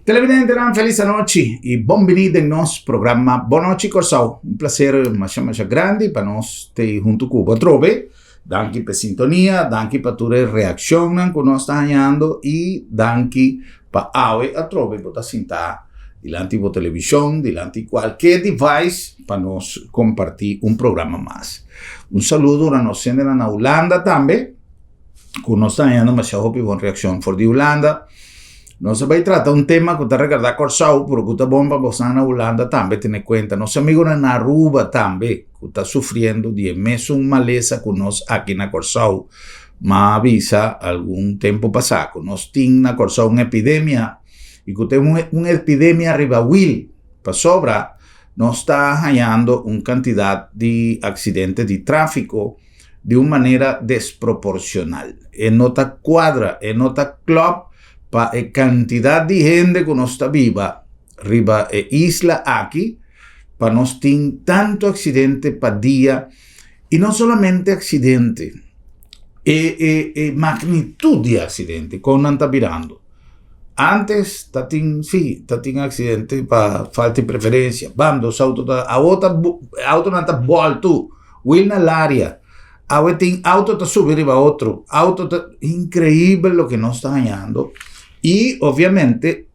Televidente, feliz noche e bem-vindo em nosso programa Boa Noite Corsau. Um prazer mais grande para nós ter junto com o Trove. Danke per sintonia, danke per tua reação que nós estamos ganhando e danke para a Trove para sentar diante da televisão, diante de qualquer device para nós compartilhar programa mais. Saludo a nós na Holanda também, que nós estamos ganhando mais boa reação por de Holanda. Nós vamos tratar tema que está recordado Corsau, pero que está bom para você na Holanda também, ter em conta. Nosso amigo na Aruba também, que está sofrendo de mesmo maleza que nós aqui na Corsau, mas avisa algum tempo passado. Nós temos na Corsau uma epidemia, e que tem uma epidemia ribahuil, para sobra, nós está ganhando uma quantidade de acidentes de tráfico de uma maneira desproporcional. E nota quadra, e nota club, para a quantidade de gente que nós está viva, riba a isla aqui, para nós ter tanto acidente para dia, e não somente acidente, e magnitude de acidente, como não está virando. Antes, tá tem acidente para falta de preferência, vamos, a outra auto não está volto, will na área, agora tem auto está subindo riba outro, auto está incrível o que nós está ganhando. Y obviamente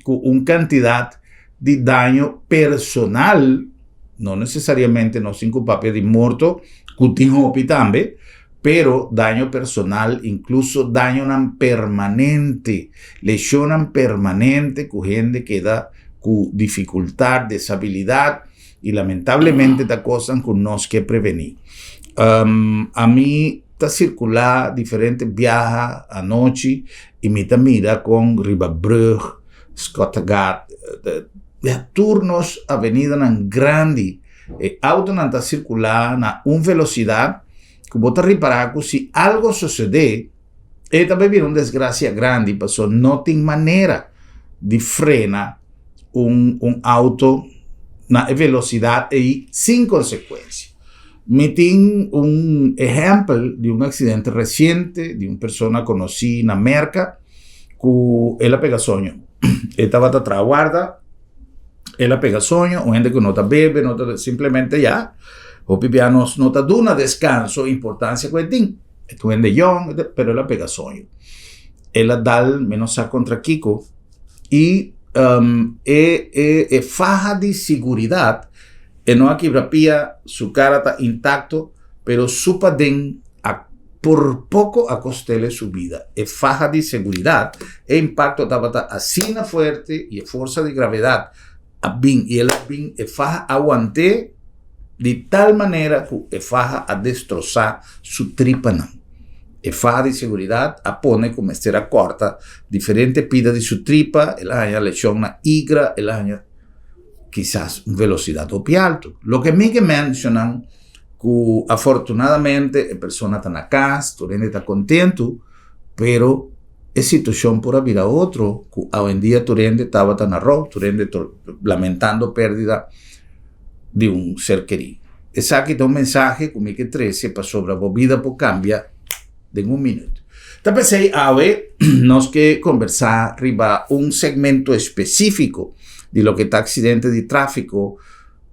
con una cantidad de daño personal, no necesariamente no sin culpable de muerto, que tiene también, pero daño personal, incluso daño permanente, lesión permanente, que gente queda con dificultad, deshabilidad, y lamentablemente esta cosa que nos que prevenir. A mí está circular diferentes viajes anoche y me mira con Ribabrug, Skottegaard, turnos avenida nan grande, auto nan está circular na una velocidad que bota reparar que si algo sucede, también viene una desgracia grande, pasó no tiene manera de frenar un auto na velocidad y sin consecuencia. Me tengo un ejemplo de un accidente reciente de una persona conocida en América que ella pega sueño. Estaba atrás guarda, ella pega sueño, o gente que no está bebe, no está simplemente ya, o pipianos no está dando descanso, importancia que tiene. Esto es de young, pero ella pega sueño. Ella da menos a contra Kiko y faja de seguridad. No aquí brapia, su cara está intacto, pero su padén por poco acostele su vida. Es faja de seguridad, el impacto estaba así fuerte y fuerza de gravedad. Y el faja aguanté de tal manera que faja a destrozar su tripa. Es faja de seguridad a pone como estera corta, diferente pida de su tripa, el año lesión na igra, el año quizás velocidad o più alto. Lo que me mencionan que afortunadamente la persona está en casa, está contento, pero es situación por haber a otro, que hoy en día estaba tan arroz, lamentando pérdida de un ser querido. Es aquí un mensaje que me 13 para sobre la vida por cambiar de un minuto. Entonces, ahora nos que conversar arriba un segmento específico de lo que está accidente de tráfico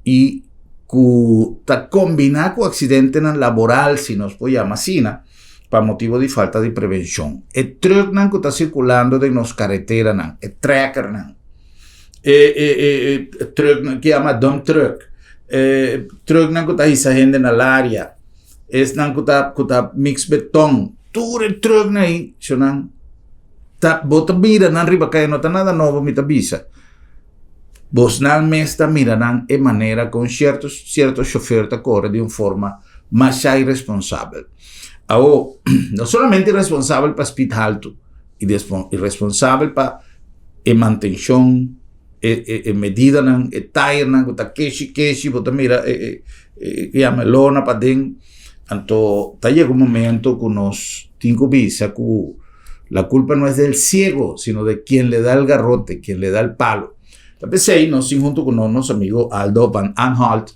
y que está combinado con accidente laboral, si nos puede llamar así, para motivo de falta de prevención. El truck que está circulando de las carreteras, el tracker, el truck que llama dump truck, truck que está esa gente en el área, es que está mix betón, todo el truck ahí, bota mira arriba que no está nada nuevo, me avisa. Vos nalmente mirarán de manera con ciertos chofer que corren de una forma más irresponsable. Ahora, no solamente irresponsable para speed alto, irresponsable para mantención, medida, tire, que vos mira, llama lona para dentro. Entonces, llega un momento que nos tengo visa que la culpa no es del ciego, sino de quien le da el garrote, quien le da el palo. Entonces, nos junto con nuestro amigo Aldo Van Anhalt.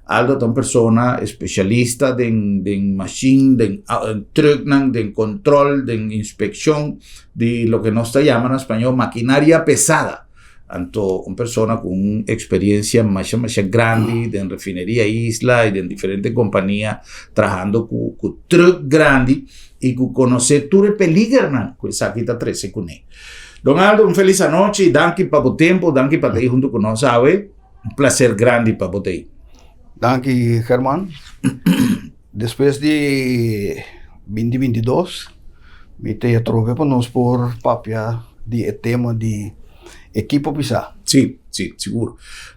Aldo es una persona especialista en machine, en truck, en control, en inspección de lo que nos llaman en español maquinaria pesada. Anto, una persona con experiencia más grande en refinería isla y en diferentes compañías trabajando con truck grande y con conocer todo el peligro que esa aquí está 13 con él. Don Aldo, un feliz noche, danke para tu tiempo, danke para estar junto con nosotros, un placer grande para você. Danke, Germán. Depois de 2022, me tenho trocado para nós por papia de tema de equipo Pisa. Sí, sí, seguro.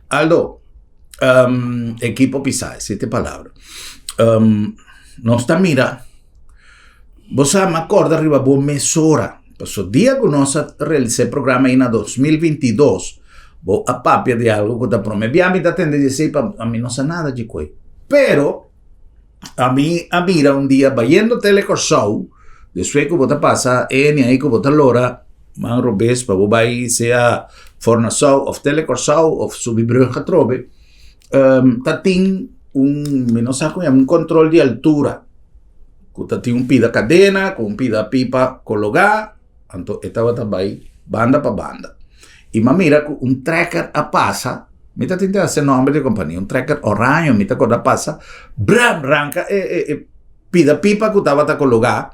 Aldo, equipo Pisa, esta palabra. Nós está mira, você me acorda arriba boa mesora. Passou dia que nós realizamos o programa aí na 2022. Vou a papia de algo que está prometendo. Me está tendendo a dizer, a mim não sei nada de coisa. Pero, a mira um dia, vendo telecorsau, depois que você passa, aí que você lora, man robes, para você vai ser a fornação, ou telecorsau, ou subbrugge trobe, tá tem um controle de altura. Que tem pida cadena, com pida pipa colocada, então estava também banda para banda. E mira que um tracker a passa, me está tentando esse nome de companhia, um tracker orange, me está quando passa, branca, pida pipa que estava colocada.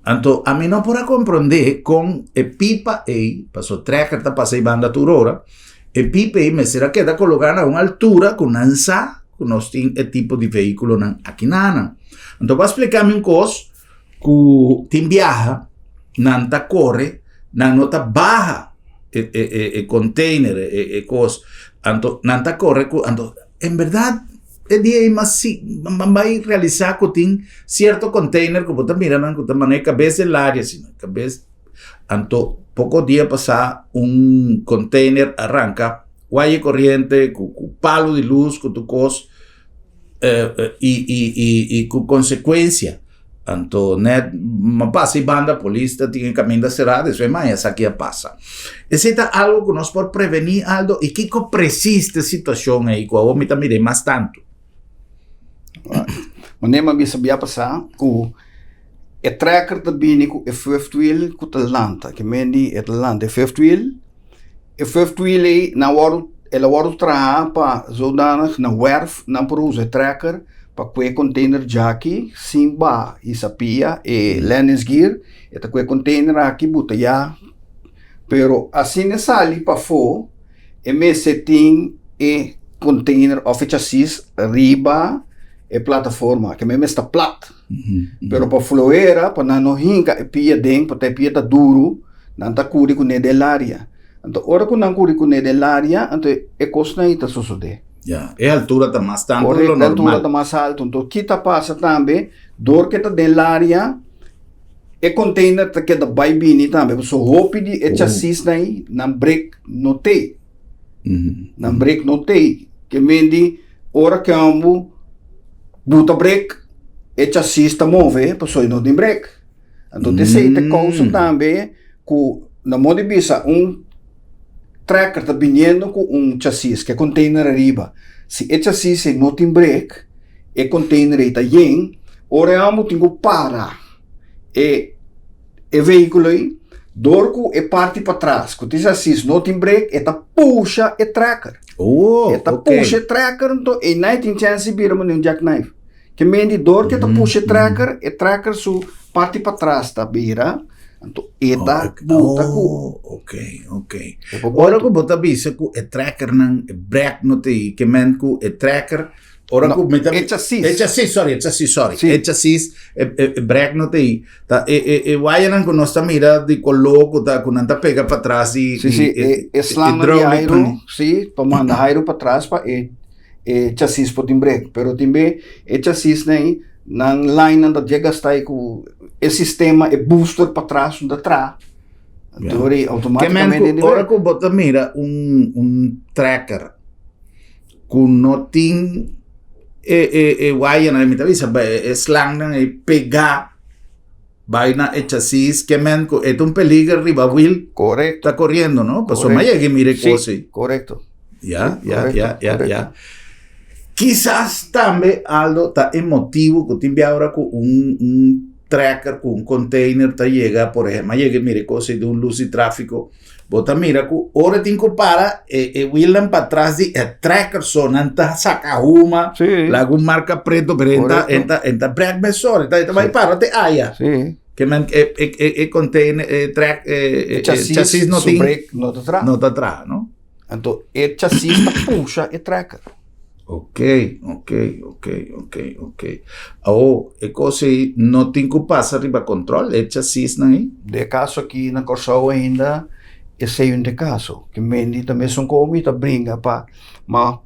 Então, a mim não pode compreender com a pipa aí, para o tracker está passando banda por hora, a pipa aí, mas será que está colocada a uma altura com nansa, que nós temos esse tipo de veículo aqui na. Então, vou explicar-me uma coisa, que tem viaja, não tá corre, não está barra, container, coisa, então, não está corre, então, em verdade, é dia mas vai realizar que tem certo container que você mira, que você maneja cabeça da área, assim, cabeça, então, pouco dia passar, container guaye corriente, com palo de luz, com tu coisa, e com consequência. Então, né, passa e banda, a polícia tem caminho cerrado, isso é mais, essa aqui passa. Esse é algo que nós podemos prevenir, Aldo, e que precisa situação aí, que eu me mirei mais tanto. Mas nem me sabia passar, que o tracker também, com o fifth wheel, com o Atlanta, que mendi o Atlanta, o fifth wheel aí, na hora trabalhar para zodanig, na werf, na produzir tracker, para que container jaki, simba, isapia, e learning gear, e que container aqui buta ya. Pero assim é sali para fora, e me setting e container of chassis riba e plataforma, que me está plat. Pero para fluera, para não hinca e pia dentro, para pia tá duro, não tá curi com área. Então, ora que não curi com área, então é coisa aí tá suceder. Yeah. E a altura está mais tanto do normal. A altura está mais alta. Então, o que está passando também, dor que está dentro da área, e container que está bem bem também. So, roupa de chassis aí, não break não tem. Não break não tem. Que mendi, hora que ambo, buta break, e chassis está move, pessoa não tem break. Então, tem causa também, que na moda bisa, tracker está vindo com chassis, que é container arriba. Se o chassis não tem break, o container está bem, ora amo tem que parar. E veículo aí, dorco e parte para trás. Quando o chassis não tem break, está puxa o tracker. Puxa o tracker, então, e não tem chance de virar um jackknife. Que mendi dor que está puxa o tracker su parte para trás, tá vira. Então, eta buta ku. Ok. Ora que bota bisa ku e tracker nang e break no te que men ku e tracker. Ora ku meta e chassis, sorry. Sì. E chassis e break no te. Ta e vaya nang con nostra mira di coloco ta con anta pega para trás e slam de aero, sì, pa manda aero para trás pa e chassis po tim break, pero timbe e chassis nei nang line anda chega stai ku o sistema é booster para trás, de trás. Então, automaticamente... Ora que você mira tracker que não tem guaia na minha vista, é slang e pegar vai na chassis que é um peligro arriba wheel. Correcto. Está correndo, ¿no? Pues o maya que mire cosa. Correcto. Ya. Quizás também algo está emotivo que tem agora com tracker, com container, tá llega, por ejemplo, llega, mire, cosa de luz y tráfico, bota mira ku ora tin ku para William para trás de tracker sonanta saca uma Sim. lago marca preto pero enta break besor enta vai para te aya Sim. que man contém track chassis não tem break não tá atrás. não tá atrás, não? Então, o chassis tá puxa e tracker. Ok. Oh, e così não tem que passar riba controle, é chassis não é? De caso aqui na Corsão ainda, esse é um de caso. Que mendi também são como tá brinca para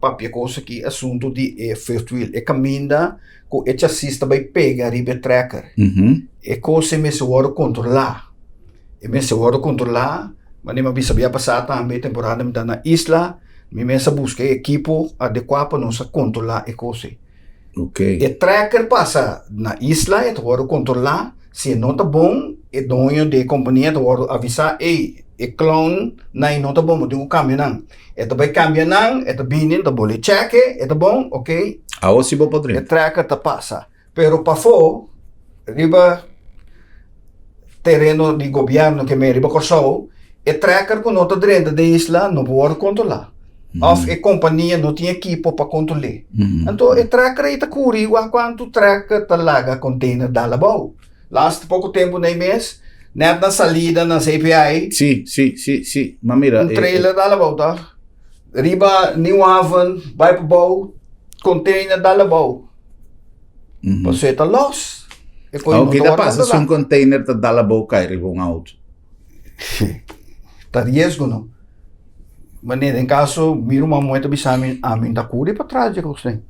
papia coisa aqui assunto de first wheel. E caminha com o chassis também pega riba tracker. E coisa me se word controlar. E me se word controlar, mas nem me sabia passar também temporada me na isla. Me mesa busca equipo adequado para nós controlar a coisa. Ok. E tracker passa na isla e tu controlar se não tá bom, e dono de companhia tu avisar, ei, e clone não tá bom, mas tem cambio não. E tu vai cambiar não, e tu binin, tu boleh check, e tá bom, ok? Aho si bo E podre. tracker tá passa. Pero para fora, riba terreno de governo que me riba Corsão, e tracker com nota dentro da isla não pode controlar. Of a companhia não tinha equipo para controlar. Então, o tracker aí está curioso quanto o tracker talaga container da labau. Last pouco tempo nem mês, net na salida na API, Sì. Ma mira, trailer da labau, tá? Riba New Haven, vai para bau, container da labau. Você está lost. o que da passa se container tá dalla boca e riba auto. Está risco, não? Mas em caso, mira uma moeda bisami amin da curi para trás de coisa.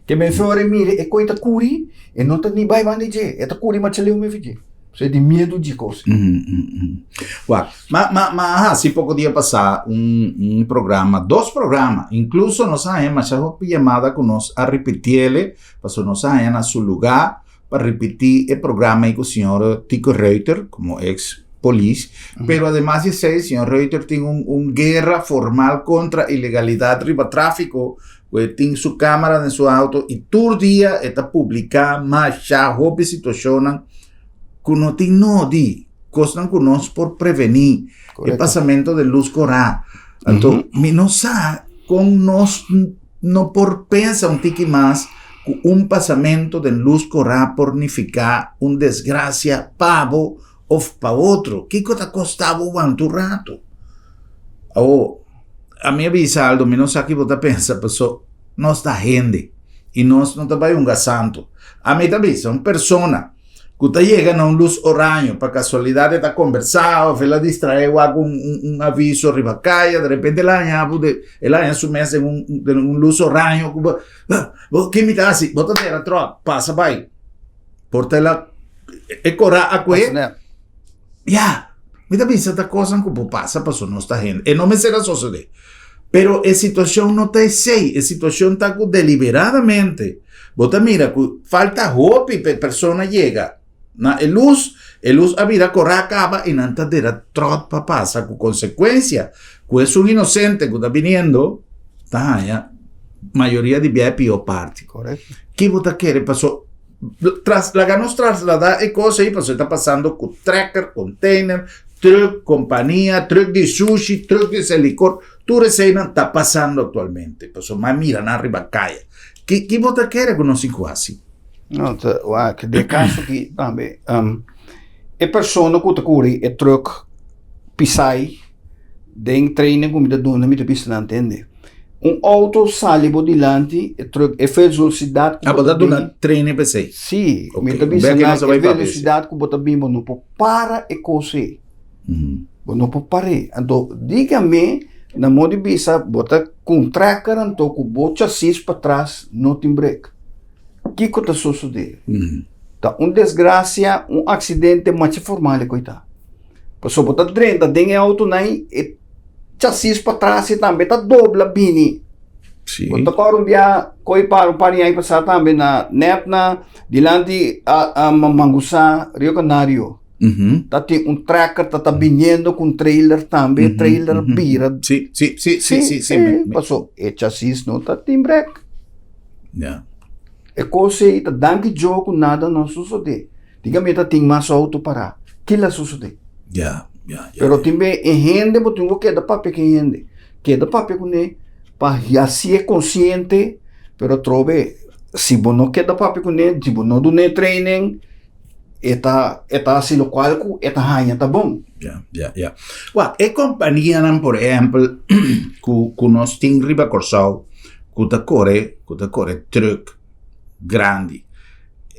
Que me fore mire e coita curi e não tá nem vai bandeje. E tá curi mas leu me vide. Você de medo de coisa. Guarda, ma se pouco dia passar programa, dois programas, incluso nós mas já foi chamada com nós a repetir, para nós na seu lugar para repetir o programa com o senhor Tico Reuter, como ex-police, pero además de ser, o senhor Reuter tem guerra formal contra a ilegalidade riba tráfico, que tem sua câmera em seu auto e todo dia está publicando, mas já houve situação que não tem nada, costam com nós por prevenir o passamento de luz corá. Então, não sabe, com nós não por pensar tique mais que passamento de luz corá pornificar desgraça pavo ou para outro. Que coisa custava quanto rato? A minha visão, não sabe o que você pensa, pessoal, nós está gente e nós não estamos santo. A minha visão, uma pessoa que chega a luz orange, para casualidade está conversando, ela distraiu com aviso riba caia, de repente ela assume luz orange, que me dá assim, bota ter a troca, passa, vai, porta ela, e corá a coe, me dá vista da coisa que passa, passou nossa gente, e não me será suceder, pero a situação não está assim, a situação está deliberadamente, bota mira, falta roupa e a pessoa chega, na luz a vida corre acaba e não está dando trot para passar com consequência, que é um inocente que está vindo, tá, a maioria de é pior parte. Correto. Que você quer, passou, nos trasladar e coisa aí, você está passando com tracker, container, truck, companhia, truck de sushi, truck de silicor, tudo isso aí não está passando atualmente, passou, mas mira, na riba caia. Que você quer que não se quase? Não, que de caso que também, a pessoa que curi é truck pisai, den treino comida dona me pisa não entende. Auto sale bodilante, é truck é velocidade. Bota dona treino PC. Sim, me pisa na velocidade que bota bimbo não pode para e coisa. Não pode parar. Então, diga-me na modo bisa bota com tracker então com bota chassis para trás, não tem break. Que está sucedendo? Tá desgraça, acidente mais formal, coitado. Passou botar dentro, tem auto naí, e chassis para trás e também tá dobla bini. Sim. Botar coro dia, coi para aí passar também na nepna, dilante a Mangusa, Rio Canario. Tá tem tracker tá vindo com trailer também, trailer vira. Sim. Passou, e chassis não tá tem break. Yeah. É coisa aí, tá dando jogo, nada não sucede. Diga-me, tem mais auto para. Que lá sucede? Yeah, yeah. Pero também em rende, você tem que dar papel que rende. Que dar papel com ele, para já ser consciente, pero trove, se você não quer dar papel com ele, se você não dá training, eta assim lo qual ku eta hanya tá bom. Yeah. Well, e companhia, por exemplo, que nós temos riba corsau, que tá corre truck grande.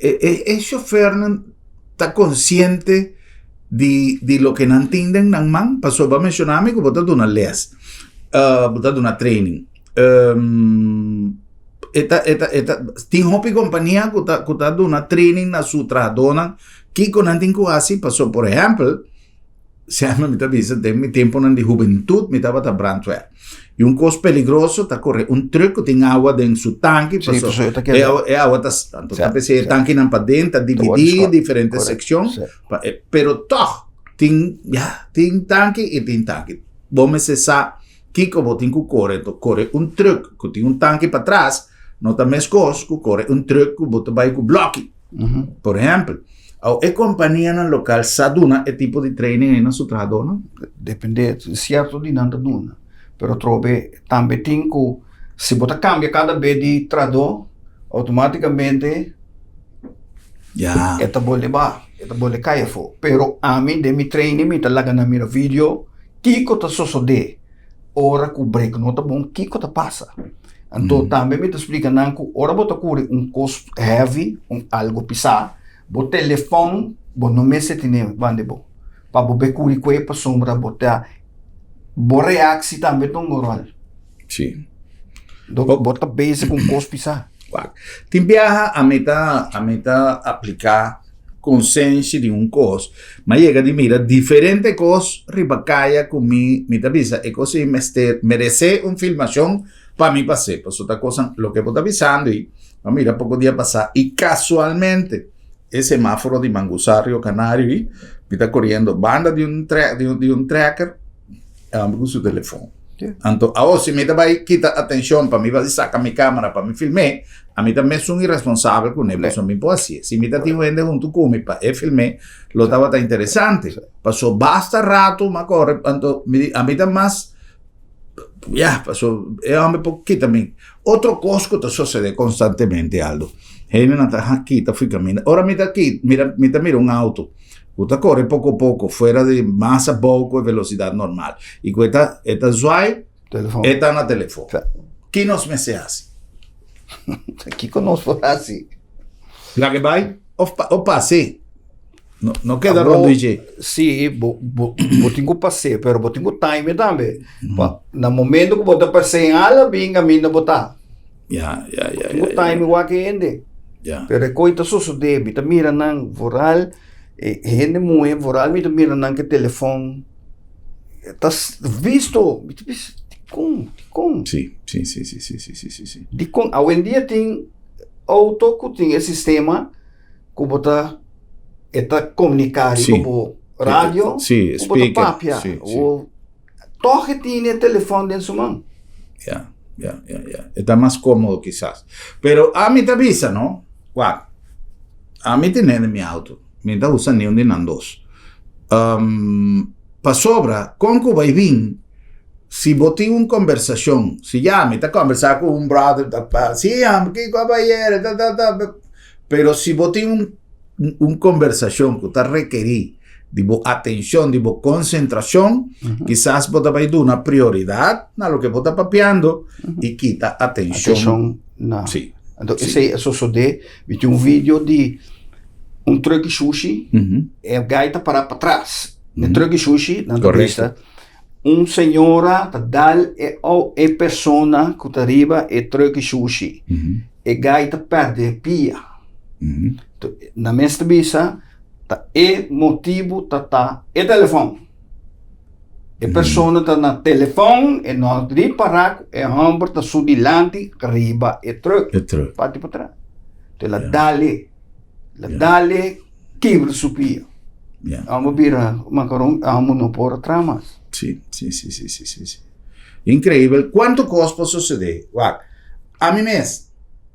E chofer está consciente de lo que não entendem não man, passou para mencionar que botar uma les, botar uma training. Tem hopi companhia que tá dando training na sua tradona, que quando não tem assim, passou, por exemplo, se a mim visa de mi tempo de juventude, me estava a Brandwehr. E coisa peligroso, tá corre truck que tem água dentro do tanque, passou, é água tanto tá pensando tanque não para dentro, dividir diferentes secções, pero toch tem tanque e tem tanque. Vamos se sabe que como tem que corre truck que tem tanque para trás, não tá mais coisa que corre truck que bota vai com bloque. Por exemplo, a companhia na local saduna é tipo de training aí na sua tradona? Depende, certo de nada duna. Pero trove também tem que, se você cambia cada vez de trador, automaticamente eta boleh kaya fo. Pero a mim de mi training mi talaga na mira video, kiko ta sosode, ora ku break no tá bom, kiko ta passa. Então também me explica nan ku ora bota curi cost heavy, algo pisar, bo telefone, bo no me se tine bande bo. Pa bo be curi kwe pa sombra botar bo reaksi também tão moral. Sim. Bota base com cospisa. Tem viaja a meta aplicar consciência de coisa, mas chega de mira diferente coisa ribacaia com me avisa e coisa merece filmação para mim passar, por outra coisa lo que vou avisando e mira pouco dia passar e casualmente esse semáforo de Mangusario Canário me está correndo banda de tracker com seu telefone. Então, se me vai quitar atenção para mim, vai sacar minha câmera para me filmar, a mim também sou irresponsável com ele, só me pode ser. Se me está tirando junto comigo para filmar, lo estava interessante. Passou basta rato, mas corre, então a mim também mais, passou, é um pouquinho também. Outro coisa que está sucedendo constantemente, Aldo. Ele não está aqui, está caminhando. Ora me está aqui, mira auto. Você corre pouco a pouco, fora de massa pouco e velocidade normal. E com esta zoai, está na telefone. Que nós me se assim? Que conosco assim? Lá que vai, ou passe. Não queda rodízio. Sim, eu tenho passe, mas eu tenho time também. No momento que você passe em ala, bem a mim não botar. Tenho time igual que ainda. Pero é coisa sucede, tá mira não, voral. Gente muito voral, me mira não que telefone. Estás visto? Com. Sim. De com, hoje em dia tem auto que tem esse sistema que bota eta comunicar com rádio, com bota papia. O toque tem telefone dentro sua mão. Está mais cômodo quizás. Pero a mim te avisa, não? A mim tem em meu auto. Me está usando nenhum de nandos. Para sobra, com que vai vir, se botar uma conversação, se já me está conversando com brother, sim, que caballero, pero se botar uma conversação que está requerir de atenção, de concentração, quizás você vai dar uma prioridade na lo que você está papeando e quita atenção. Não. Sim. Então, esse é só de vídeo de truck sushi, a gaita para trás. No truck sushi, na entrevista, senhora dal é persona que arriba é truck sushi. A gaita perde pia. Na minha entrevista, é motivo é telefone. A persona está na telefone e não de parar, é homem está sudilante, arriba é truck. Parte para trás. Então, dale quebra su pia. Vamos virar macarrão, vamos não pôr tramas. Sim. Incrível. Quanto custa suceder? A mim mesmo,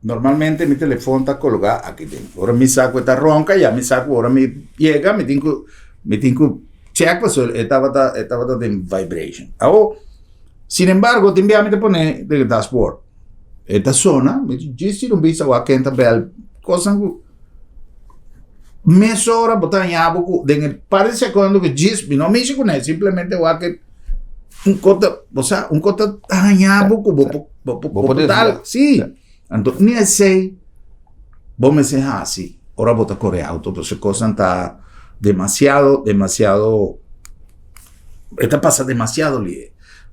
normalmente meu telefone está colocado aqui dentro. Agora me saco esta ronca, já me saco, agora me chega, me tenho que check pasó, estaba en vibration. Ahora, sin embargo, te enviamos a poner el dashboard. Esta zona, yo si no viste a quien también cosa meia hora botar em abo de par de segundos que diz não mexe com ele simplesmente o que um cota em abo tal sim então nem sei bom me sei assim ora botar corre auto porque coisa está demasiado esta passa demasiado ali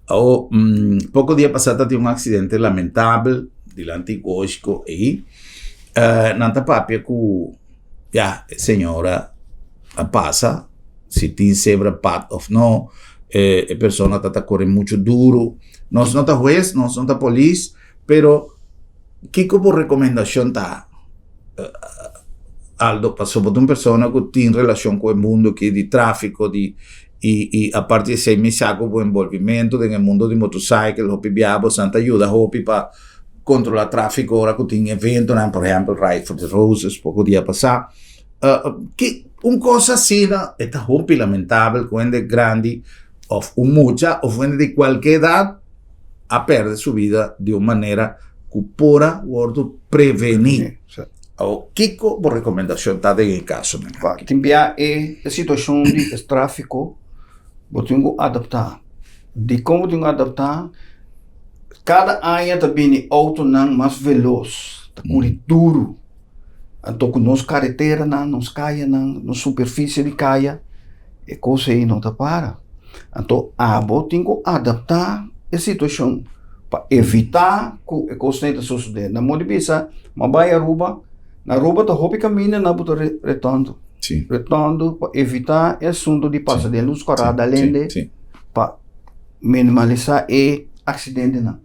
ou pouco dia passado tive acidente lamentável delante Cosco e nanta papia com ja, senhora passa, se tem sempre path of no, a pessoa está correndo muito duro. Nós não está juez, nós não está polícia, pero que como recomendação tá Aldo passou por uma pessoa que tem relação com o mundo que de tráfico e a parte de ser me saco o envolvimento no mundo de motorcycle, hopi biabo, santa ajuda hopi para controlar tráfico, ora que tem evento, né? Por exemplo, Ride for the Roses, pouco dia passar. Que coisa assim, é rompe lamentável, quando é grande, ou muita, ou quando de qualquer idade, a perde sua vida de uma maneira que pode prevenir. O que a recomendação está de caso? Também a situação de tráfico, eu tenho que adaptar. De como tenho que adaptar, cada ano também auto não mais veloz, tá duro. Então, nos carretera não, nos caia não, nos superfície de caia, e coisa aí não tá para. Então, eu tenho que adaptar a situação para evitar que a coisa não suceda. Na moda bisa, mas vai a Aruba, na Aruba tá roupa caminha na buta retorno. Sim. Retorno para evitar o assunto de passar de luz corada além de para minimalizar o acidente não.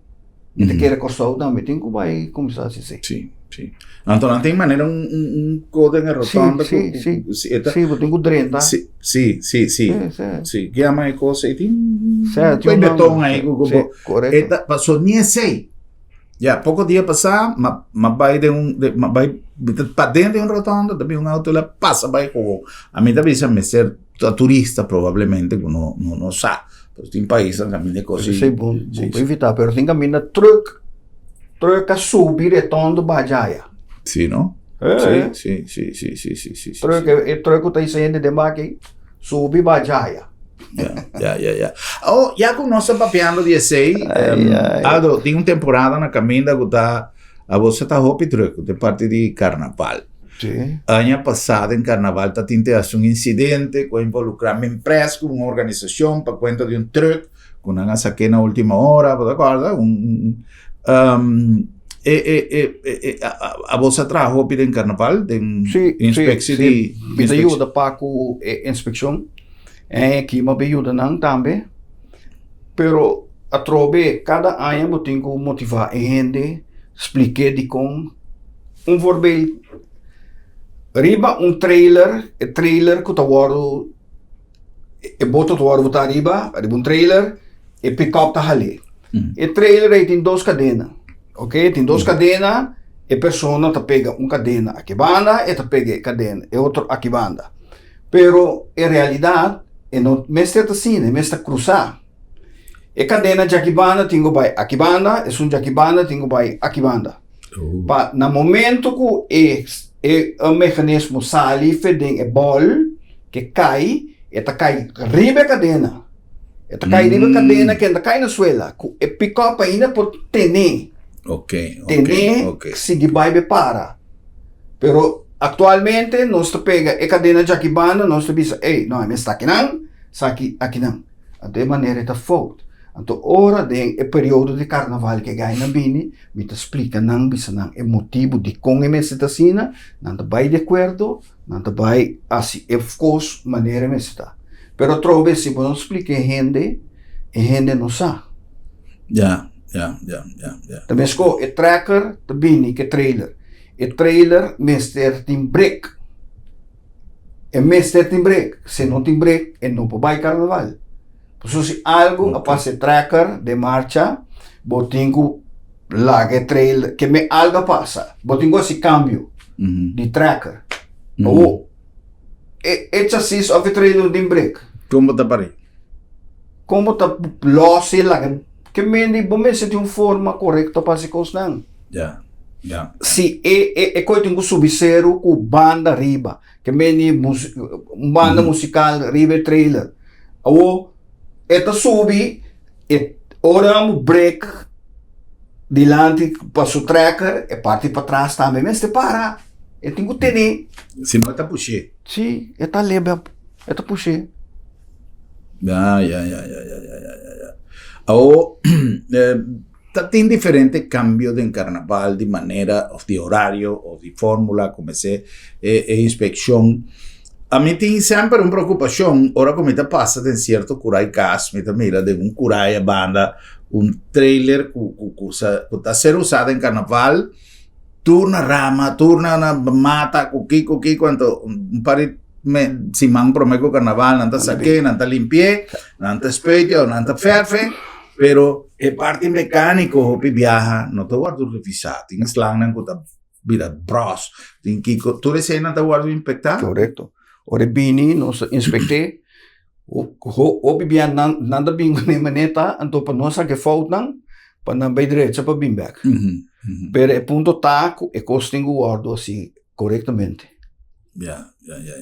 E te quer cortar também tem que vai começar a ser. Sim, sim. Então não tem maneira código rotonda sim, eu tenho que drena. Sim. Sim, que a mais coisa tem certo, tem beton aí correto. Passou nem sei. Já pouco dia passar, mas vai vai para dentro de rotonda, também auto lá passa vai com a mim também se me ser turista provavelmente não sabe. Tem países que caminham coisas. Isso é bom para evitar, mas tem que caminhar truck a subir retorno Bajaya. Sim, não? Sim. Truck está saindo de Maki, subir Bajaya. Ja. Oh, já com nós papeando de sei, Aldo, tem uma temporada na caminho que está a você está hopi truck, de parte de carnaval. Sim. Ano passado em carnaval está tendo um incidente com involucramento empresa com uma organização para conta de truck com uma saque na última hora, ¿te acuerdas? A você trabalhou em carnaval, de inspeção de me ajuda para com inspeção, que me ajuda não também, pero a trobe cada ano eu tenho que motivar a gente, explicar de como voorbeeld. Riba trailer que está guardo boto guardo tá riba trailer e pick-up tá ali. E trailer aí tem duas cadenas, ok? Tem duas cadenas e pessoa tá pega cadena aqui banda e tá pega cadena e outro aqui banda. Pero em realidade é não mestre assim, é mestre cruzar. E cadena de aqui banda tenho vai aqui banda, e de aqui banda tenho vai aqui banda. Pa na momento que o mecanismo sali fedem bol que cai riba cadena. Cai riba cadena que cai na suela. E pick-up ainda por tener. Tener se vai para. Pero atualmente nós pega a cadena de aqui banda, nós bisa, não, está aqui não. De maneira está fault. Então, ora tem o período de carnaval que ganha na Bini, me explica não bisa não é motivo de com a mesita sina, não vai de acordo, não vai assim, of course, maneira mesita. Pero trove se você explica a gente não sabe. Já. Também sco o tracker, da Bini que trailer. O trailer mister tem break. E mister tem break. Se não tem break, não vai carnaval. So, se algo após o tracker de marcha, botingo larga trailer, que me algo passa, botingo esse cambio de tracker. Ou, e chassis of trailer de break. Como tá pare? Como tá losse lá, que meni bomese tem uma forma correta para se cosnan. Ya. Ya. Se é coisa que subicero com banda riba, que meni banda musical riba trailer. Ou eta subi, ora um break dilante para o tracker, e parte para trás também, mas te para. Eu tenho que ter. Se não, tá puxê. Sim, eta leva, eta puxê. Ya. Ou tem diferente cambio de carnaval, de maneira, ou de horário, ou de fórmula, como se inspeção. A mim tem sempre uma preocupação, ora como está passa tem certo curai caso, me mira de um curai a banda, trailer que está sendo usado em carnaval, turna rama, turna na mata, cuqui, quanto um pari si mang promeco carnaval, nanta saque, nanta limpie, nanta espeja, nanta ferfe, pero é parte mecânico, hopi viaja, não te guardo revisar, tem slang nang kuta vida bros, tem kiko, tu receio nanta guardo impectar? Correto. Ora bini, nós inspectei, o bibian nanda bingo nem maneta, anto pa nossa que faltam, para não vai direito para bim back. Pero é ponto taco, é costinho guardo assim, corretamente. Ya.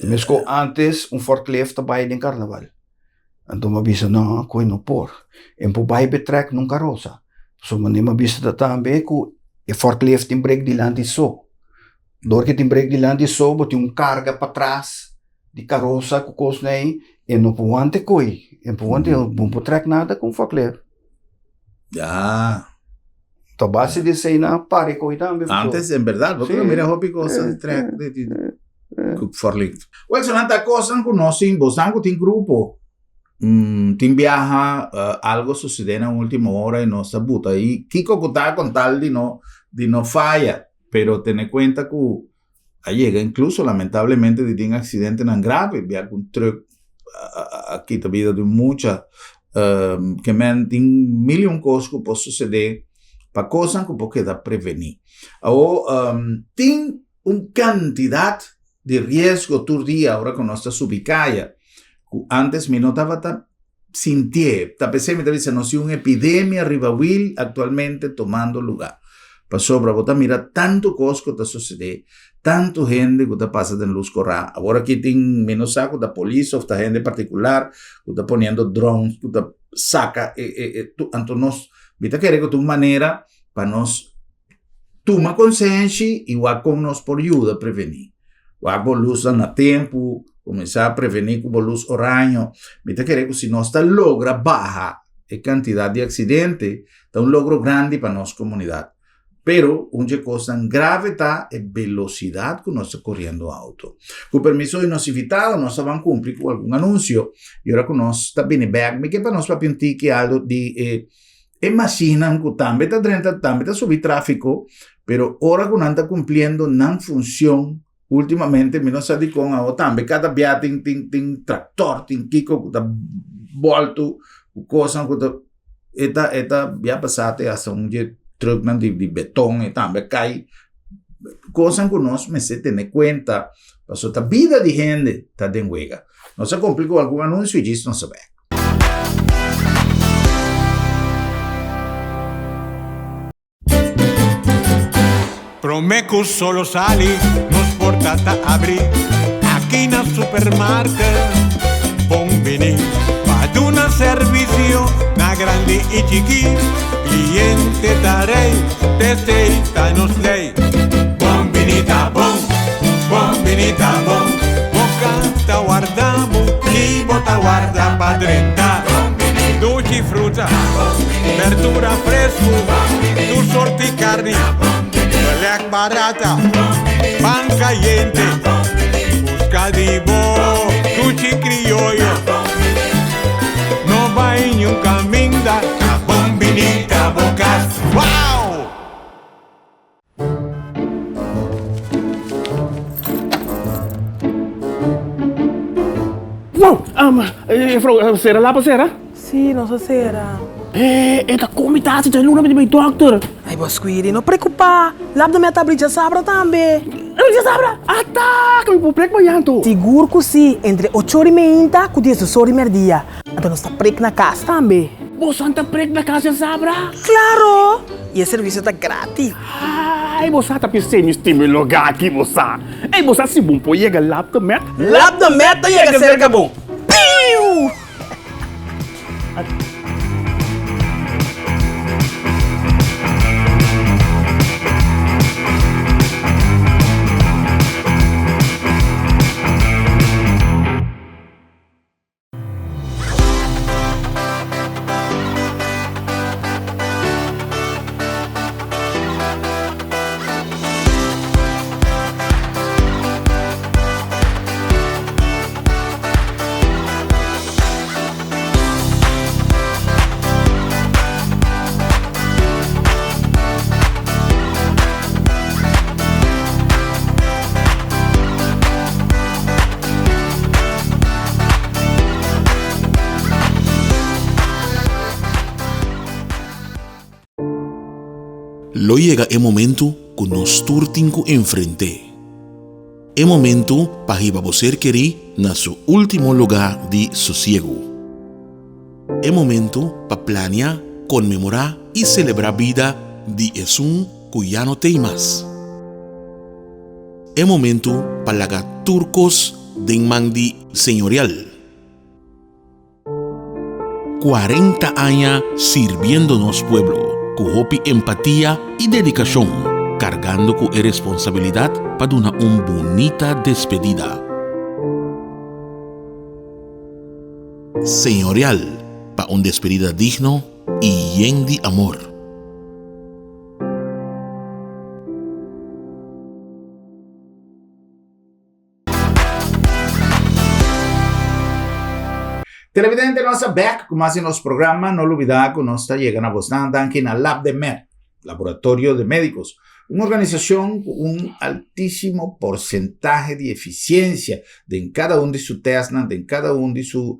Mas antes, forklift trabalha em carnaval. Então, me avisa, não, coi não por. E po vai betrek num carroça. So, me avisa também que forklift tem break dilante só. Dor que tem break dilante só, botem carga para trás de carroça com coisa aí, e não pode coi. E não pode trek nada com forklift. Ya. Então, base de ser na pare coi também. Antes, en verdad, porque mira hobby cosa de track de forklift. Well, so nanta cosa que nós sim, bosango tem grupo. Tem viaja, algo sucede na última hora e nós sabuta. E Kiko está com tal de não falha, pero ten cuenta que llega incluso lamentablemente de un accidente tan grave, via un truck aqui ta vida de mucha que men tem milhão coisas que pode suceder para coisas que pode dar prevenir. Ou tem uma quantidade de risco todo dia agora que nós está ubicada. Antes me notava sentir, pensei me dizendo, não se uma epidemia ribawil atualmente tomando lugar. Passou para botar mira tanto coisa que está sucedendo, tanto gente que está passando em luz corrida. Agora aqui tem menos saco da polícia ou da gente particular que está ponendo drones, que está saca então nós vita querer que tu maneira para nós tomar consciência e o com nós por ajuda a prevenir. O água luz na tempo, começar a prevenir com luz oranho. Vita querer que se nós está logra baja a quantidade de acidente, está um logro grande para nossa comunidade. Pero, uma coisa grave está é velocidade que nós estamos correndo auto. Com permisso de nós invitados, nós vamos cumprir com algum anúncio. E agora que nós estamos bem back, me que para nós papinti que algo de imaginam que também está subir tráfico, pero agora que não está cumprindo não funciona. Ultimamente, me não sabe com a também cada via tem trator, tem kiko que está volto, coisa que está via passada a um truck de beton e também cai. Coisa que nós me se ter conta, passou a vida de gente está de huega. Não se complicou algum anúncio e disso não se vê. Promeco solo sali, nos portata abri, aqui na supermarket, bombini, fate una servizio, na grande e chiqui, cliente darei, testeita nos dei, bombinita bom, bocata guardamo, chi bota guarda pa 30, dolci frutta, verdura fresco, tu sorti carni, Black barata, pan caliente, busca de bo, cuchi criollo. No va en un camino da bombinita bocas. Wow! Vrouw, Sarah, laat Sarah? Sì, non so se era. Esta comitação de luna de meu doctor. Ai, boss, Squiri, non preoccupare. L'abdo mi ha tablica sabra tambe. Não sabra. Ataca, me prek ba yan to? Seguro que sim, entre 8h30 e 10h30. Então nós está prek na casa também. Bosan ta prek na casa sabra. Claro! E o serviço está grátis. Ai, bosa tapi semis time lugar aqui, bosa. Ei, bosa se bom po yega lap to met. Lap da meta e a cerca bom. Piu! Lo llega el momento que nos turtinco enfrente. El momento para que você querer na su último lugar de sosiego. El momento para planear, conmemorar y celebrar vida de Jesús que ya no tem más. El momento para lagar turcos de mandi señorial. 40 años sirviéndonos pueblo. Con hopi empatía y dedicación, cargando con responsabilidad para una bonita despedida. Señorial, para una despedida digno y lleno de amor. Televidente, nossa back, como assim nosso programa, não olvidar que nós está chegando a bastante aqui na Lab de Med, Laboratório de Médicos, uma organização com altíssimo porcentaje de eficiência em cada de seus testes, em cada de seus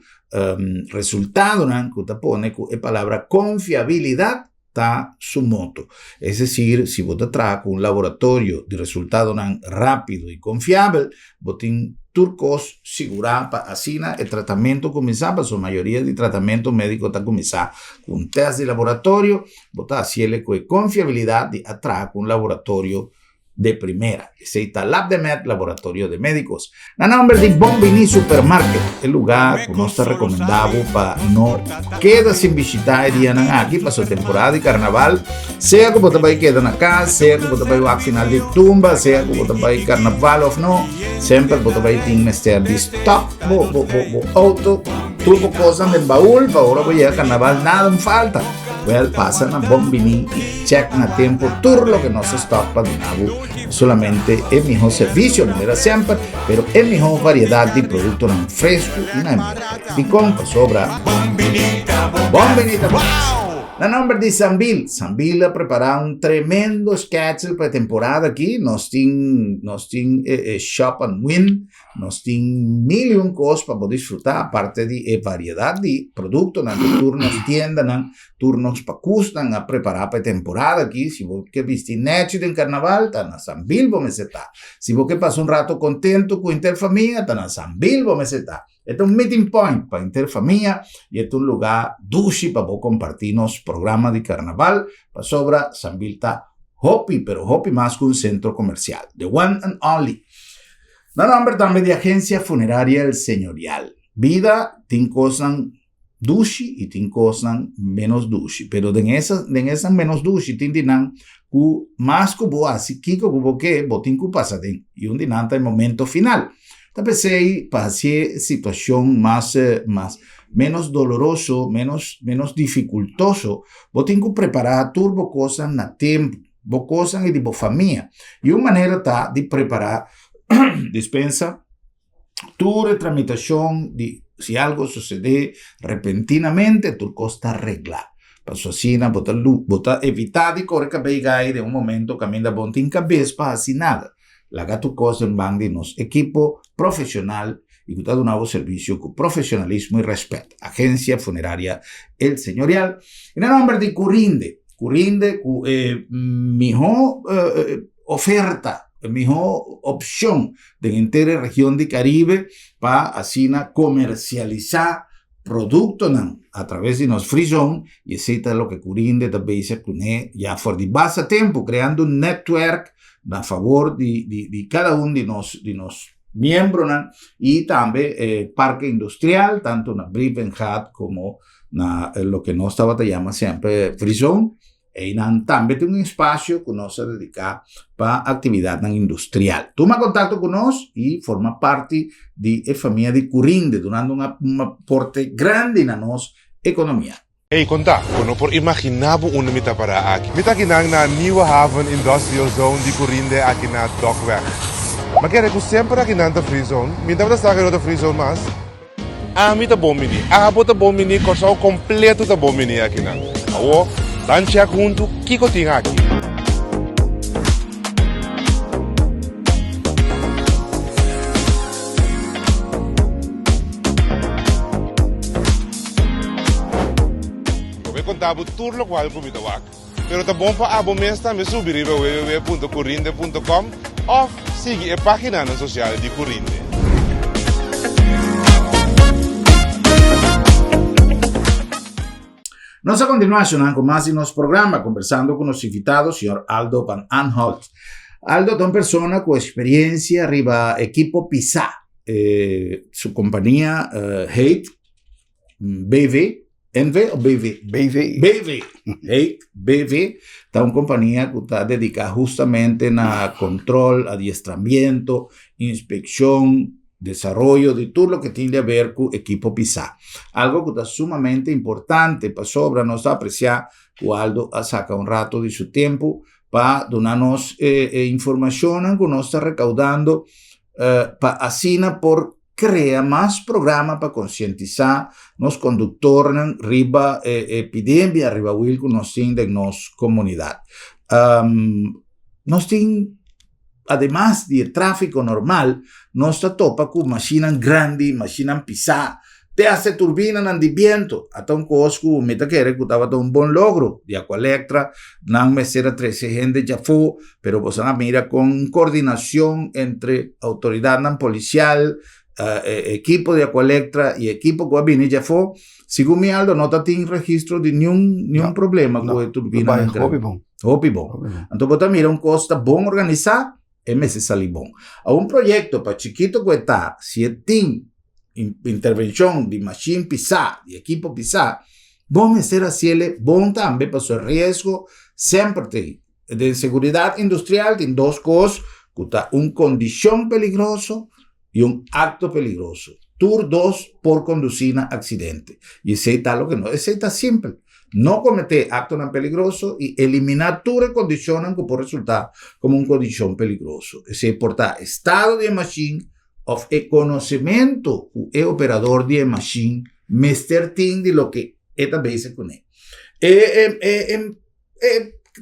resultados, que está pone a palavra confiabilidade está su moto. Es decir, si vos te traes laboratório de resultado rápido e confiável, vos tem turcos segurar para assim o tratamento começar, para a maioria de tratamento médico está começar com teste de laboratório, vos está haciendo com confiabilidade de atrás com laboratório de primera. Ese está Lab de Med, Laboratorio de Médicos. Na nombre de Bombini Supermarket, el lugar que nos está recomendado para no queda sin visitar el día aquí para su temporada de carnaval, sea que você vai quedar na casa, sea que você vai ao final de tumba, sea que você vai carnaval ou não, sempre você vai ter mestre de stock, auto, tudo coisa no baú, para agora vai ir carnaval, nada me falta. Well, pasa na Bombini y check na tempo todo lo que nos está pagando. Solamente el mejor servicio, no era siempre, pero el mejor variedad de productos fresco y na y con sobra. Bombinita. Na nombre de Sambil ha preparado un tremendo sketch para temporada aquí. Nos tiene Shop and Win, nos tiene mil y cosas para poder disfrutar, aparte de variedad de productos, turnos tiendas, turnos para custan a preparar para temporada aquí. Si vos que viste neto en carnaval, está na Sambil, vos está. Si vos que pasa un rato contento con interfamilia, está na Sambil, vos está. Este es un meeting point para interfamilia y este es un lugar dulce para vos compartirnos programas de carnaval. Para sobra, Sambil está Hopi, pero Hopi más que un centro comercial. The one and only. No nombre también de agencia funeraria El Señorial. Vida, tiene cosas dulce y tiene cosas menos dulce. Pero en esas menos dulce, tiene que más que vos así, que vos que vos tiene que pasar y un dinanta el momento final. Pensei para hacer situación menos doloroso, menos dificultoso, vos tenés que preparar turbo cosas na tempo, vos cosas y de vos familia. Y una manera está de preparar dispensa, tu tramitación de si algo sucede repentinamente, tu costa arreglar. Para su asina, botar evitar de correr cabeza de un momento camina bon tin cabeça para así nada. Laga tu cosa en bang de nos equipo profesional y que está un nuevo servicio con profesionalismo y respeto. Agencia funeraria El Señorial. En el nombre de Curinde, mejor oferta mejor opción de inteira região de Caribe para assim comercializar produto através de nos free zone e esse é o que curinde também se cune já for de base tempo criando network a favor de cada de nós membros e também parque industrial tanto na Brivenhat como na lo que nós estava chamando sempre free zone. E também tem espaço que nós dedicamos para atividade industrial. Toma contato com nós e forma parte da família de Curinde, dando um aporte grande na nossa economia. Hey, conta, quando por imaginavo una mita para aqui. Mita kinang na Nieuwe Haven Industrial Zone di Curinde aqui na Dockweg. Mas quero que sempre aqui na Free Zone. Mita para estar aqui na Free Zone mas. Mita bom mini. Bota bom mini, corso completo da bom mini aqui na. Dan check junto, kiko tinga aqui. Vou contar o tour local para Mitawak. Pero tá bom para abo mês também subir para www.curinde.com ou seguir a página social de Curinde. Nós a continuação com mais de nosso programa, conversando com o nosso invitado, o Sr. Aldo Van Aanholt. Aldo é uma pessoa com experiência arriba equipo PISA. Sua companhia Hate BV, NV ou BV? BV. BV. Hate BV. É uma companhia que está dedicada justamente na controle, adiestramiento, inspecção, desarrollo de tudo lo que tem a ver com o equipo PISA. Algo que está sumamente importante para sobra nós apreciar que o Aldo saca rato de seu tempo para dar-nos informação que nós está recaudando para assim por criar mais programas para conscientizar nos condutores riba epidemia, riba o que nós temos em nossa comunidade. Nós temos además de tráfico normal, nós topa com máquinas grandes, máquinas pisar, te hace turbina de viento, até coisa que me quer que estava bom logro de Aqualectra, não me será 13 gente já foi, pero você mira com coordenação entre autoridade policial, equipo de Aqualectra e equipo que vem já foi, segundo me Aldo, não tem registro de nenhum problema com a turbina. Hopi bom. Então você mira costa bom organizar, esse sali bom. Há projeto para chiquito que está, se tem intervenção de machine pisar, de equipo pisar, bom ser assim, bom também para seu risco, sempre tem. De segurança industrial tem duas coisas, que está condição peligrosa e acto peligroso. Tur dos por conduzir a acidente. E esse está o que não, esse está simples. Não cometer acto não peligroso e eliminar todas as condições que podem resultar como uma condição peligrosa. Esse é portar estado de machine ou conhecimento o operador de machine, mestre tem de lo que é também se conhece.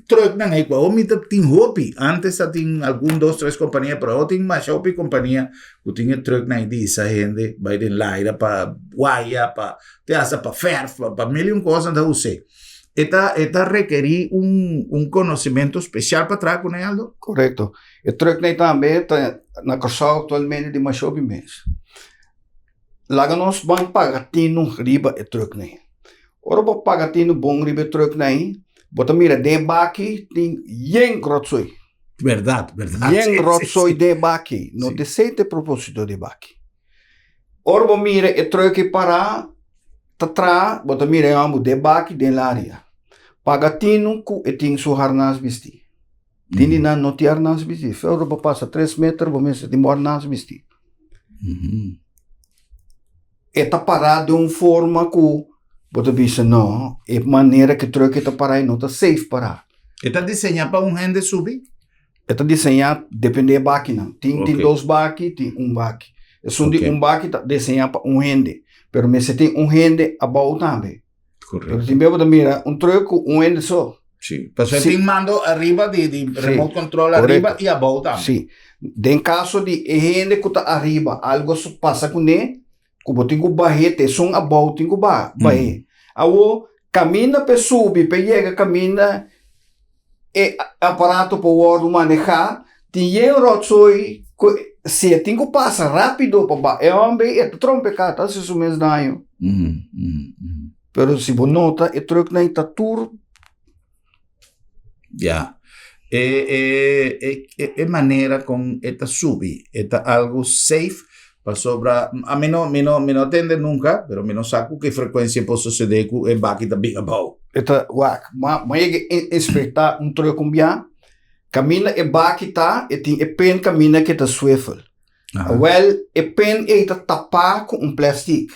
Truck não é igual, tem hopi, antes tinha algum 2, 3 companhias, mas eu tenho mais hopi companhia que tinha truck não dessa gente, vai de laira para guaia, para teasa, para ferro, para mil coisas da você. Eta requerir conhecimento especial para trás com Aldo? Correto. O truck não também está na corção atualmente de mais hopi mês. Lá nós vamos pagar tino riba o truck não. Ora vou pagar tino bom riba o truck não. Bota mira, debaki tem yen rotsoi. Verdade. Yen rotsoi debaki. Não te sente propósito debaki. Orbo mira, e troque para tatra, bota mira, eu amo debaki de área. Pagatino ku e ting su harnas visti. Tini na não te harnas visti. Orbo passa 3 metros, vou me sentir harnas visti. Eta parado de forma que você diz, não, é maneira que troca está para aí, não está safe para. Está desenhado para gente subir? Está desenhado, depende da máquina. Tem 2 baques, tem 1 baque. De 1 baque está desenhado para gente. Mas se tem gente, abaixo também. Correto. Mas também você mira, troco, gente só. Sim, mas você tem mando arriba de remote control arriba e abaixo também. Sim. Em caso de gente que está arriba, algo passa com ele, como tem que barrete, são abaixo, tem que barrete. Awo, camina para subir, para chegar, camina, e aparato para o manejar, tinha rotsoi, se tem que passar rápido para é homem, é trompecata, se isso mesmo daño. Pero se você nota, é truque na itatur. Ya. Manera con esta subi, esta algo safe para sobra. A mí no atende nunca, pero me no saco que frecuencia puede suceder con el baki da big about. Eta wak, mas inspectar truque com bia, camina e baki tá, e tem e pen camina que tá swivel. Well, e pen e tá tapar com plástico.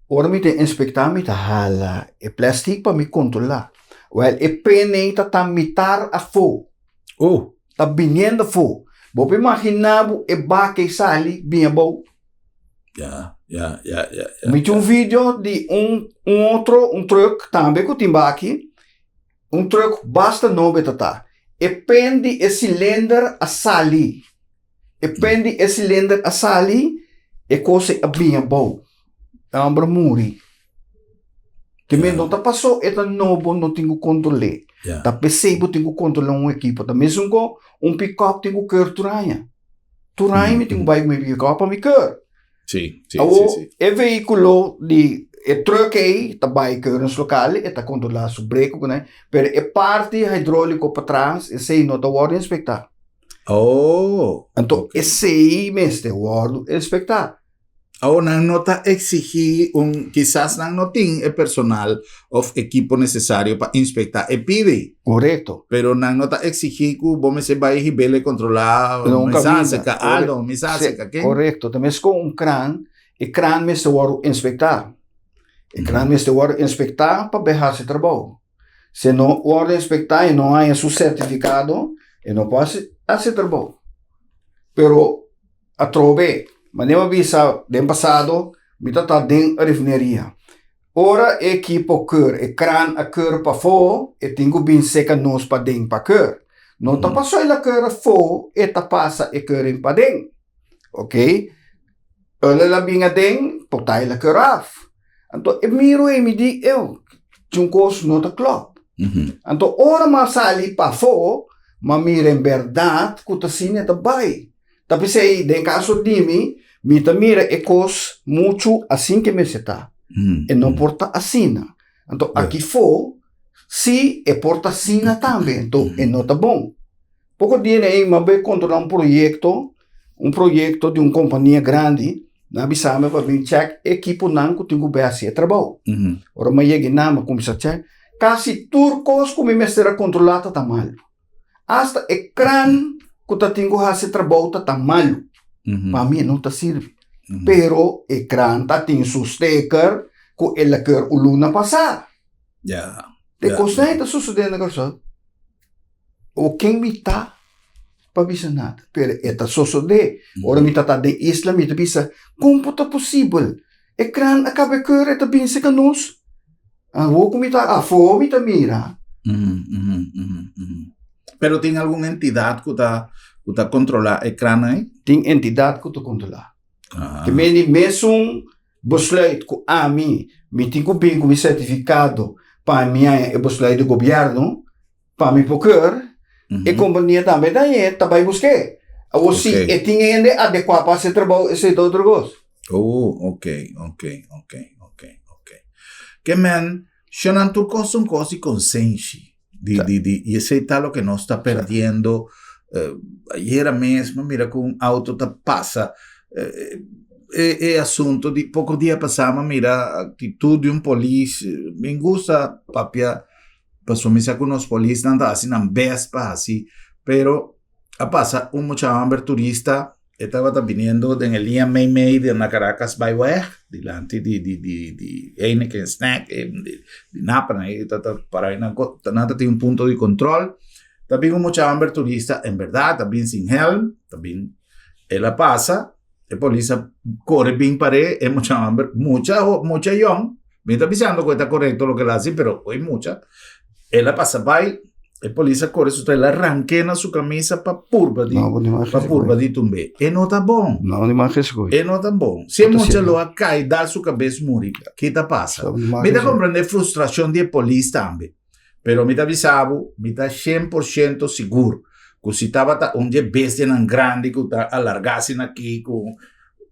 Ora me tem inspectar me tá hala, e plástico para me controlar. Well, e pen e tá mitar a fogo. Tá viniendo fogo. Vou imaginar e baki sali bem bom. Ya. Me tinha vídeo de um truck também que tem aqui. Truck basta não betata. E pende e cilindro a sali. E coisa a bem bom. É um muri. Que me não tá passou, eta novo não tenho controle. Tá percebo tenho controle um equipe. Tá mesmo com pick-up tenho que turanha. Turanha me tenho bike me pick-up para me quer. Sim. E veículo de truck aí, tá bike nos locais, e tá controlar o break, né? Pero é parte hidráulico para trás, e sei não tá hora inspectar. Então, esse aí mesmo é hora inspectar. No está exigir quizás no tiene el personal o equipo necesario para inspectar y pide. Correcto. Pero no está exigir que vos me se vaya y vele controlar ¿qué? Correcto. También es con un crán, el crán me se va a inspectar. El crán me se va a inspectar para dejarse trabajo. Si no va a inspectar y no hay su certificado, y no puede hacer trabajo. Pero a trove. Mas nem avisa, den passado, me tá den a refineria. Ora, equipo cur, e crán a cur pa fo, e tengo bem seca nos pa den pa cur. Não tá passou ela cur fo, e tá passa e cur em pa den. Ok? Ela la binga den, potay la cur af. Então, e miro e me di, tinha coisa não tá claro. Então, ora ma sali pa fo, ma mira em verdade, que tá sine tá bai. Tapi sei, den caso de mim tá mira e cos muito assim que me está. E não porta assina. Então, aqui for, se e porta assina também. Então, e não tá bom. Pouco dia aí, mas vai controlar um projeto de uma companhia grande, na bisama para vir check, equipo não que tem que fazer trabalho. Ora, mas aí não, como se check, quase turcos como me será controlado tá mal. Hasta ecrã que tá tem que fazer trabalho tá mal. Para mim não tá serve. Pero ecrã tá tem su sticker que ela quer o luna passar. De coisa tá sucedendo agora. O quem me tá para bisa nada. Pero eta sucede. Ora me tá de isla me tá bisa como tá possível. Ecrã acaba quer eta bem se canos. O como tá a fome tá mira. Pero tem alguma entidade que tá controlar ecrã aí? Tem entidade que tá controlar. Que mesmo besluit que a mim me tem que bem com certificado para minha besluit do governo para me procurar e companhia também daí também busquei. Ou se tem ainda adequado para esse trabalho esse outro coisa. Ok. Que man, eu não tô com uma coisa consciente de aceitar o que nós está perdendo. Ayer mesmo, mira, com um auto tá passa. É assunto de pouco dia passava, mira, a atitude de polícia. Me gusta, papia, passou me com os polícias, não tá assim, não bespa, assim, pero a passa, chaval turista, estava vindo da linha meio de na Caracas Byway, delante de Heineken Snack, de Napa, para aí, nada tem ponto de controle. Também chaval turista, em verdade, também sem helm, também ela passa. A polícia corre bem para ele, é mucha young, me está avisando que está correcto lo que ela hace, pero hay mucha. Ela passa vai, a polícia corre, ela arranqueia sua camisa para purba de tumbe. E não tá bom. Não mais isso. E não tá bom. Se mucha lo cai, dá sua cabeça morir, que tá passa. Me está compreendendo a frustração de polícia também. Pero me está avisado, me está 100% seguro. Così tava onde bestia nan grande, que tá alargasse aqui, com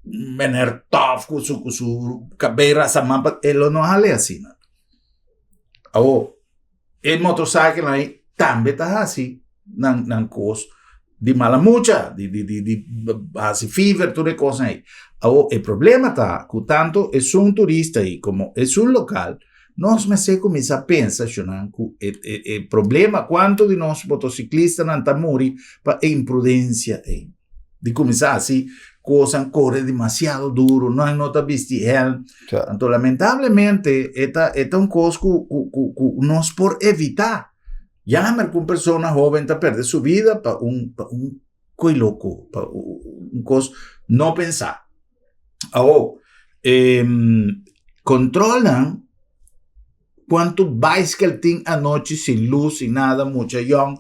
mener tough, com su cabeira, essa mapa, ele não hale assim. E motorcycle aí também tá assim, nan cos de malamucha, de assim, fever, tudo coisa aí. O problema tá, que tanto é um turista aí, como é um local, nós me se começa a pensar, o problema, quanto de nós motociclistas não tá morrendo para imprudência aí. De começar assim, coisa corre demasiado duro, não tá vestindo helm. Então, lamentavelmente, é uma coisa que nós por evitar. Já que uma pessoa jovem está perdendo sua vida para coi louco, para coisa não pensar. Controlam quanto mais que ele tem à noite sem luz, sem nada, muita young.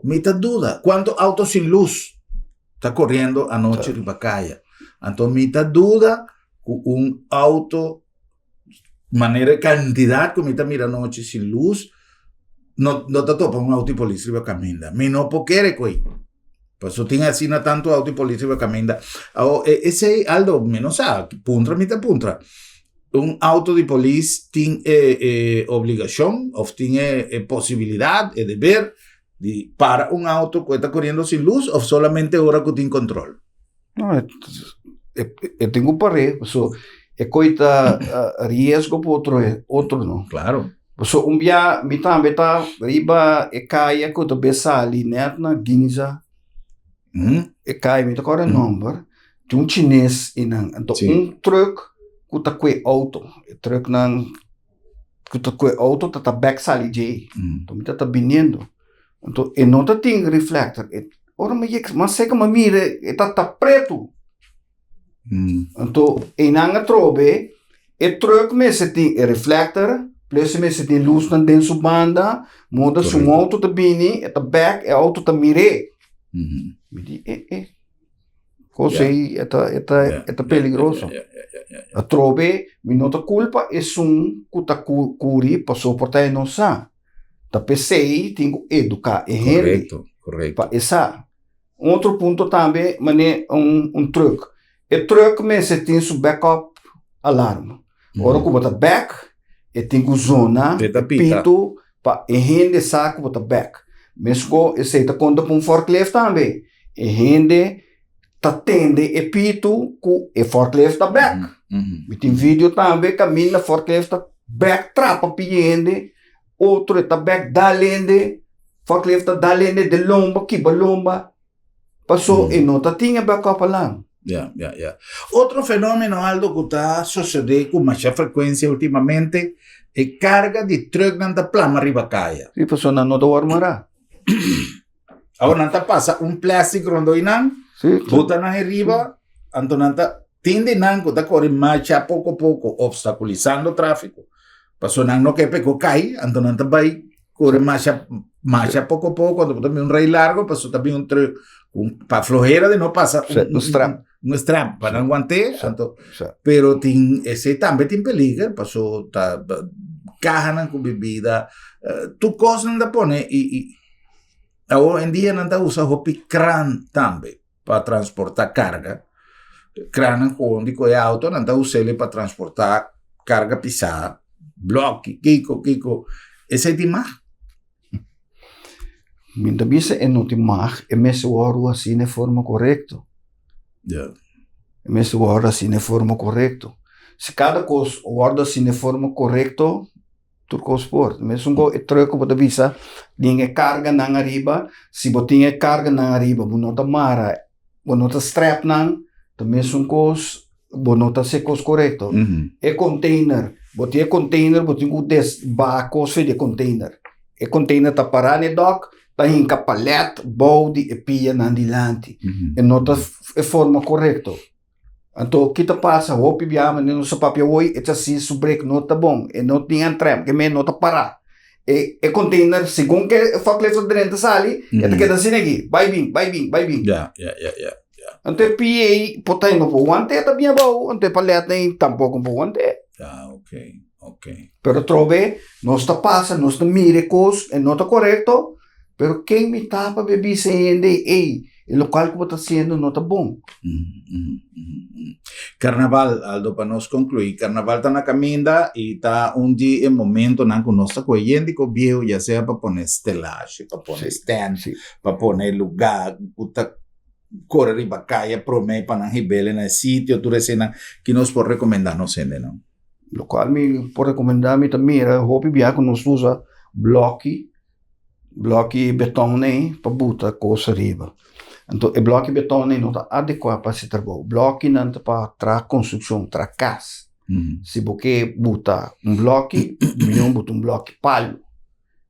Me dá dúvida, quanto auto sem luz está correndo à noite em Ribacaia. Então, me dá dúvida que auto, maneira, quantidade que me dá mira à noite sem luz, não está topa auto de polícia vai caminhar. Me não pode querer coi. Por isso tem assim tanto auto de polícia vai caminhar. Esse é algo menos puntra, me dá puntra. Auto de polícia tem obrigação, ou tem possibilidade, dever, de para auto que está correndo sem luz, ou solamente agora que tem controle? Não, eu tenho para ver. É coisa risco para outro não. Claro. So, dia, me também tá riba e caia que eu besa ali, né, na Ginza. E caia, me tá com o número. Tem chinês e não. Então, truck que tá com auto. Truck não, que tá com auto, tá back sali jay. Então, me tá vindo. Então, e não tá tem reflector. Ora, mas sei que me mira, tá preto. Então, e não trobe, e truck me se tem reflector. Plus se tem luz na dentro da banda, muda se auto tá bini, tá back, e auto tá mire. Me di, coisa aí, é peligroso. A trobe, me nota culpa, é que tá curi, para suportar não sa. Tá pensei, tem que educar e gente. Correto. Para essa. Outro ponto também, mané, truck. E truck me se tem su backup alarme. Ora, como tá back, e tem que zona, pito, para e gente saco bota back. Mesmo que esse tá conta para forklift também. E gente tá tende e pito com e forklift tá back. E tem vídeo também caminha forklift tá back trapa piende, outro tá back dalende, forklift tá dalende de lomba, kiba lomba. Passou e não tá tinha backup lá. Outro fenômeno, Aldo, que está sucedendo com mais frequência ultimamente é carga de truck na plama Ribacaia. E pessoa não dormirá. Agora não passa plástico rondoinão, bota na riba, então não tende não que está correndo marcha pouco a pouco, obstaculizando o tráfego. Pessoa não quer pegar cai, então não vai correr marcha pouco a pouco, quando também raio largo, pessoa também truck para flojera de não passar um strap para não aguentar, pero esse também tem perigo, passou tá carga com bebida, tu coisa não dá pone e hoje em dia não dá usa roupa crane também para transportar carga, crane onde é auto não dá usa ele para transportar carga pesada, bloco, kiko, esse é demais. Minta bisa não tem mais, é mesmo hora assim de forma correta. É mesmo hora assim de forma correta. Se cada coisa guarda assim de forma correta, tudo coisa por. Mesmo que troca para visa, ninguém carga na arriba, se botinha carga na arriba, bonota mara, bonota strap não, também são coisas, bonota se coisa correta. É container, botinha container, botinha o bacos de container. É container tá parado no dock. Tem palete, balde e pia na dilante. E não está de forma correta. Então, o que passa? O que viama no seu papel hoje, é assim, o break não está bom. E não tem entrada, que não está parado. E container, segundo que o forklift dentro sali, é que queda assim aqui. Vai vir. Então, pia, potei no voante, está bem bom. Então, palete, tampouco no voante. Ok. Pero trove, não está passa, não está mire coisa, e não está correto. Pero quem me tapa bebi sem ei, o local que você está sendo não tá bom. Carnaval, Aldo, para nós concluir, Carnaval está na caminda e está dia momento na que nós está correndo com o viejo, já seja para pôr estelagem, para pôr stand, para pôr lugar, para correr e bacaia, promete para não rebelde no sítio, tudo isso que nós podemos recomendar, não sei, não? O qual me pode recomendar me também era roupa biar que nós usa bloque beton para botar coisa riba. Então, o bloco beton não está adequado para se trabalhar. O bloco não está para construção, para casa. Se você botar bloco, melhor botar bloco palo.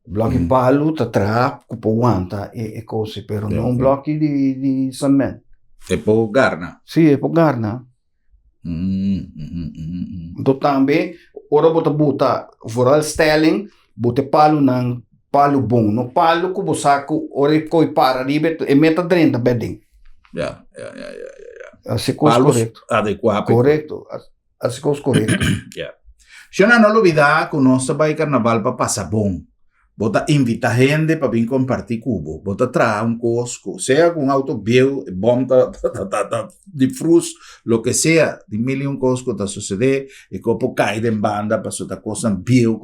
Bloco palo está para aguentar e coisa, pero não bloco de cimento. É por garna? Sim, é por garna. Então, também, ora botar for styling, botar palo não palo bom, no palo que você saco, ora coi para riba e meta dentro da bedding. Yeah. Assim coisa correto. Adequado. Correto. Assim coisa correto. Yeah. Se não olvidar que nós vai carnaval para passar bom. Bota invita gente para vir compartir cubo. Bota trazer cosco, seja com auto bio, bom de frus, lo que sea, de mil cosco tá suceder, e copo cai de banda para sua coisa bio,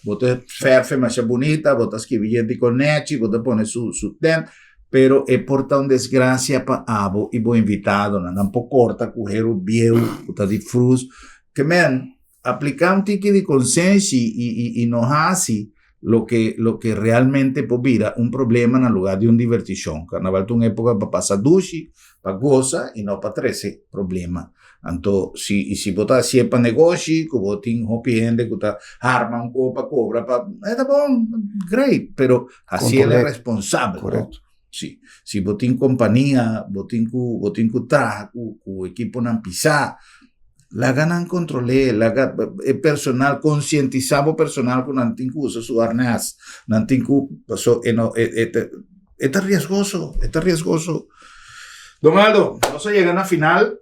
bota ferfe mais bonita, bota escrever de conete, bota pone su ten, pero é porta desgracia para abo e bo invitado, não pouco corta correr o bio, bota de frus, que man, aplicar tique de consciência e não assim lo que realmente vira un problema en lugar de una diversión. Carnaval es una época para pasar dushi, para gozar y no para 13 problemas. Entonces, si vos estás haciendo negocio, que vos tienes gente que está arma un poco para cobrar, está bon, great, pero así es responsable. Correcto. ¿No? Sí. Si vos tienes compañía, vos tienes trabajo, tu equipo no pisar, la ganan controlé, personal, concientizado personal con antinku usa su arnés, antinku pasó, está riesgoso. Don Aldo, no se llegan a final,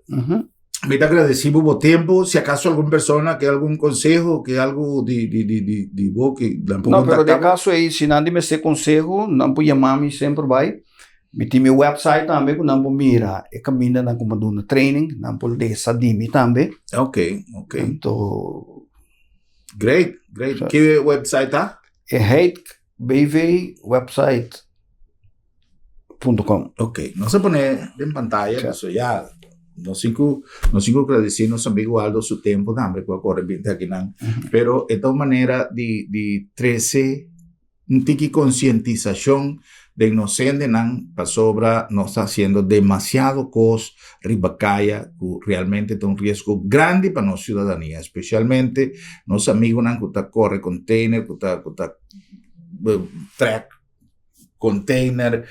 me te agradecido por tiempo, si acaso alguna persona que algún consejo, que algo de vos que no, pero de caso aí, se nadie me se consejo, não pode chamar-me sempre vai. Me tem meu website também, que não pode mirar, é caminho na comanduna training, não pode deixar de mim também. Ok. Então, great. Que website tá? É hatebwebsite.com. Ok, não se pone em pantalla, isso já. Nós cinco agradecer nosso amigo Aldo su tempo também, com a corrente aqui não. Pero é uma maneira de 13 um tique conscientização de inocente para sobra no está haciendo demasiado cos ribacaia que realmente es un riesgo grande para nuestra ciudadanía, especialmente los amigos que está corre container, que está track container.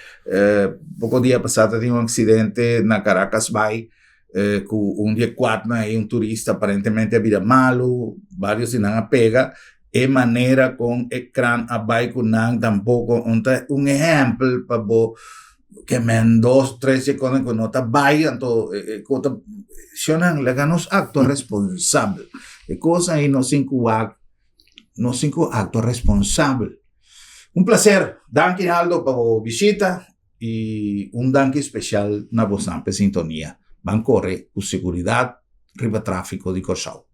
Poco día pasado tenía un accidente en Caracas Bay, que un día 4 hay un turista aparentemente había malo, varios sin nada pega. E maneira com ecrã abaixo não tampoco um exemplo para que men 2-3 segundos que não está bem então se não legamos acto responsável e coisa aí não cinco acto responsável. Prazer, danke Aldo para a visita e danke especial na vossa sintonia. Van correr com segurança, riba tráfico de Corsau.